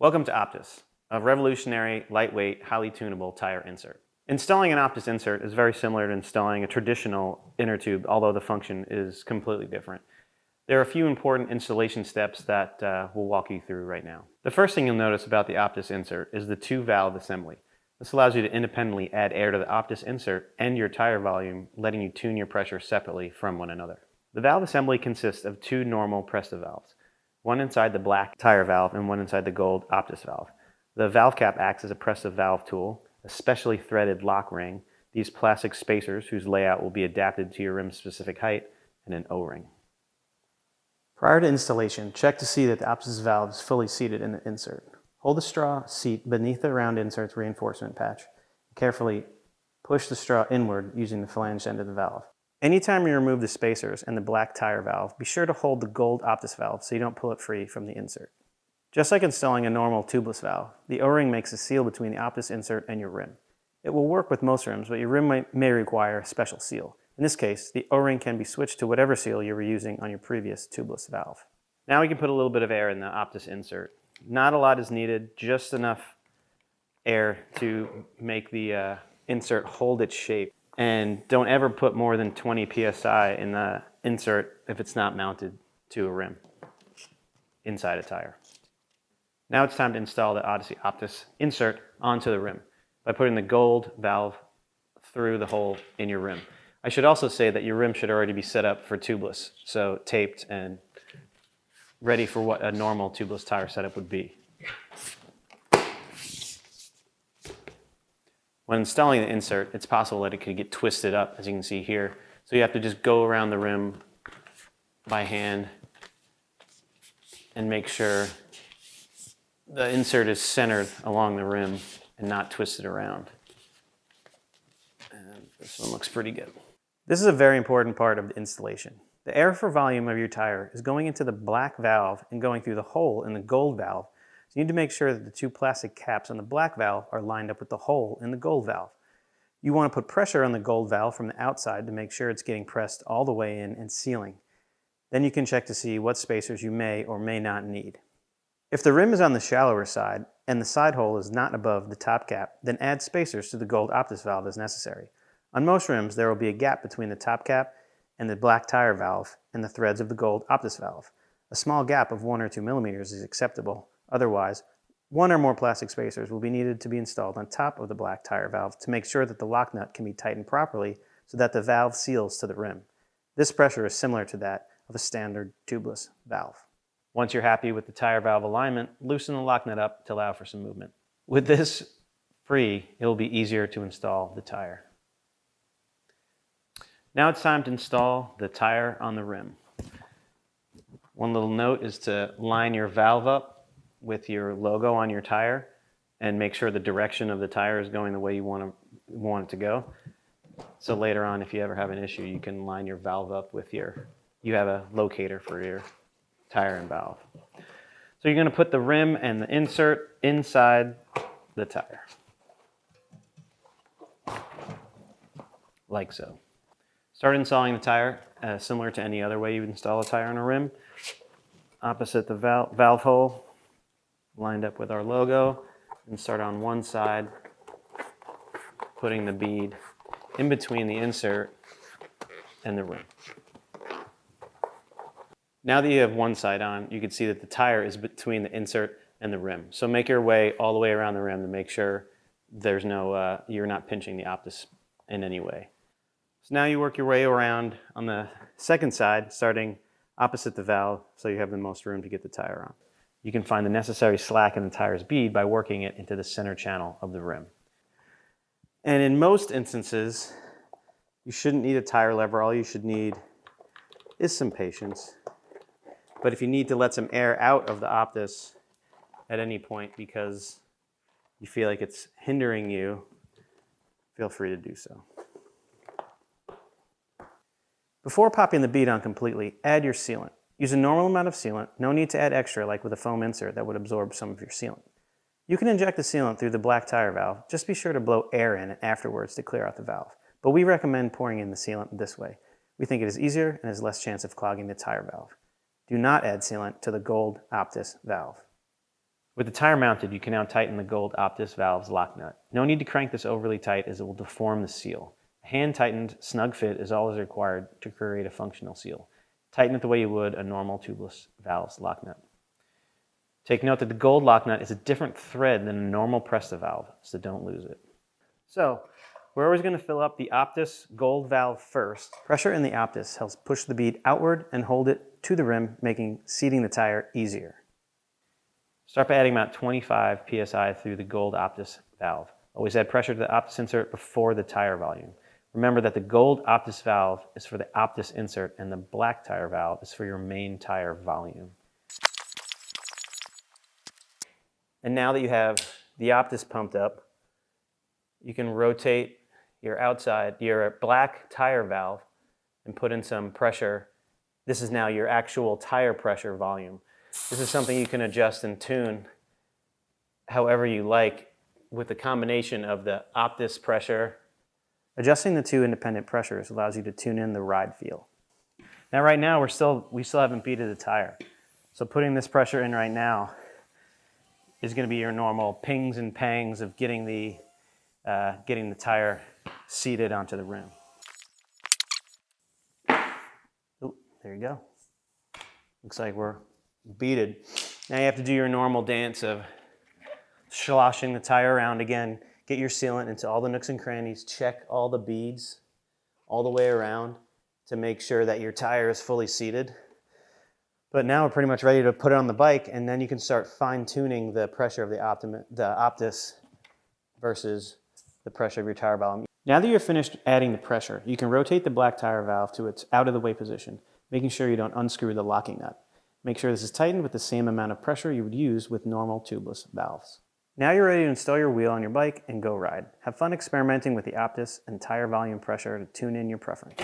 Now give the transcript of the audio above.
Welcome to OPTIS, a revolutionary, lightweight, highly tunable tire insert. Installing an OPTIS insert is very similar to installing a traditional inner tube, although the function is completely different. There are a few important installation steps that we'll walk you through right now. The first thing you'll notice about the OPTIS insert is the two-valve assembly. This allows you to independently add air to the OPTIS insert and your tire volume, letting you tune your pressure separately from one another. The valve assembly consists of two normal Presta valves, one inside the black tire valve and one inside the gold OPTIS valve. The valve cap acts as a Presta valve tool, a specially threaded lock ring, these plastic spacers whose layout will be adapted to your rim's specific height, and an O-ring. Prior to installation, check to see that the OPTIS valve is fully seated in the insert. Hold the straw seat beneath the round insert's reinforcement patch and carefully push the straw inward using the flanged end of the valve. Anytime you remove the spacers and the black tire valve, be sure to hold the gold OPTIS valve so you don't pull it free from the insert. Just like installing a normal tubeless valve, the O-ring makes a seal between the OPTIS insert and your rim. It will work with most rims, but your rim may require a special seal. In this case, the O-ring can be switched to whatever seal you were using on your previous tubeless valve. Now we can put a little bit of air in the OPTIS insert. Not a lot is needed, just enough air to make the insert hold its shape. And don't ever put more than 20 psi in the insert if it's not mounted to a rim inside a tire. Now it's time to install the Odyssey OPTIS insert onto the rim by putting the gold valve through the hole in your rim. I should also say that your rim should already be set up for tubeless, so taped and ready for what a normal tubeless tire setup would be. When installing the insert, it's possible that it could get twisted up, as you can see here. So you have to just go around the rim by hand and make sure the insert is centered along the rim and not twisted around. And this one looks pretty good. This is a very important part of the installation. The air for volume of your tire is going into the black valve and going through the hole in the gold valve. So you need to make sure that the two plastic caps on the black valve are lined up with the hole in the gold valve. You want to put pressure on the gold valve from the outside to make sure it's getting pressed all the way in and sealing. Then you can check to see what spacers you may or may not need. If the rim is on the shallower side and the side hole is not above the top cap, then add spacers to the gold OPTIS valve as necessary. On most rims, there will be a gap between the top cap and the black tire valve and the threads of the gold OPTIS valve. A small gap of 1 or 2 millimeters is acceptable. Otherwise, one or more plastic spacers will be needed to be installed on top of the black tire valve to make sure that the lock nut can be tightened properly so that the valve seals to the rim. This pressure is similar to that of a standard tubeless valve. Once you're happy with the tire valve alignment, loosen the lock nut up to allow for some movement. With this free, it will be easier to install the tire. Now it's time to install the tire on the rim. One little note is to line your valve up with your logo on your tire and make sure the direction of the tire is going the way you want it to go. So later on, if you ever have an issue, you can line your valve up with you have a locator for your tire and valve. So you're going to put the rim and the insert inside the tire. Like so. Start installing the tire similar to any other way you would install a tire on a rim. Opposite the valve hole, lined up with our logo, and start on one side, putting the bead in between the insert and the rim. Now that you have one side on, you can see that the tire is between the insert and the rim. So make your way all the way around the rim to make sure there's no, you're not pinching the OPTIS in any way. So now you work your way around on the second side, starting opposite the valve so you have the most room to get the tire on. You can find the necessary slack in the tire's bead by working it into the center channel of the rim. And in most instances, you shouldn't need a tire lever. All you should need is some patience. But if you need to let some air out of the OPTIS at any point because you feel like it's hindering you, feel free to do so. Before popping the bead on completely, add your sealant. Use a normal amount of sealant, no need to add extra like with a foam insert that would absorb some of your sealant. You can inject the sealant through the black tire valve, just be sure to blow air in it afterwards to clear out the valve. But we recommend pouring in the sealant this way. We think it is easier and has less chance of clogging the tire valve. Do not add sealant to the gold OPTIS valve. With the tire mounted, you can now tighten the gold OPTIS valve's lock nut. No need to crank this overly tight as it will deform the seal. A hand-tightened, snug fit is all that is required to create a functional seal. Tighten it the way you would a normal tubeless valve's lock nut. Take note that the gold lock nut is a different thread than a normal Presta valve, so don't lose it. So, we're always going to fill up the OPTIS gold valve first. Pressure in the OPTIS helps push the bead outward and hold it to the rim, making seating the tire easier. Start by adding about 25 psi through the gold OPTIS valve. Always add pressure to the OPTIS insert before the tire volume. Remember that the gold OPTIS valve is for the OPTIS insert and the black tire valve is for your main tire volume. And now that you have the OPTIS pumped up, you can rotate your black tire valve and put in some pressure. This is now your actual tire pressure volume. This is something you can adjust and tune however you like with the combination of the OPTIS pressure. Adjusting the two independent pressures allows you to tune in the ride feel. Now right now we still haven't beaded the tire. So putting this pressure in right now is going to be your normal pings and pangs of getting the tire seated onto the rim. Oh, there you go. Looks like we're beaded. Now you have to do your normal dance of sloshing the tire around again. Get your sealant into all the nooks and crannies. Check all the beads all the way around to make sure that your tire is fully seated. But now we're pretty much ready to put it on the bike, and then you can start fine-tuning the pressure of the OPTIS versus the pressure of your tire valve. Now that you're finished adding the pressure, you can rotate the black tire valve to its out-of-the-way position, making sure you don't unscrew the locking nut. Make sure this is tightened with the same amount of pressure you would use with normal tubeless valves. Now you're ready to install your wheel on your bike and go ride. Have fun experimenting with the OPTIS and tire volume pressure to tune in your preference.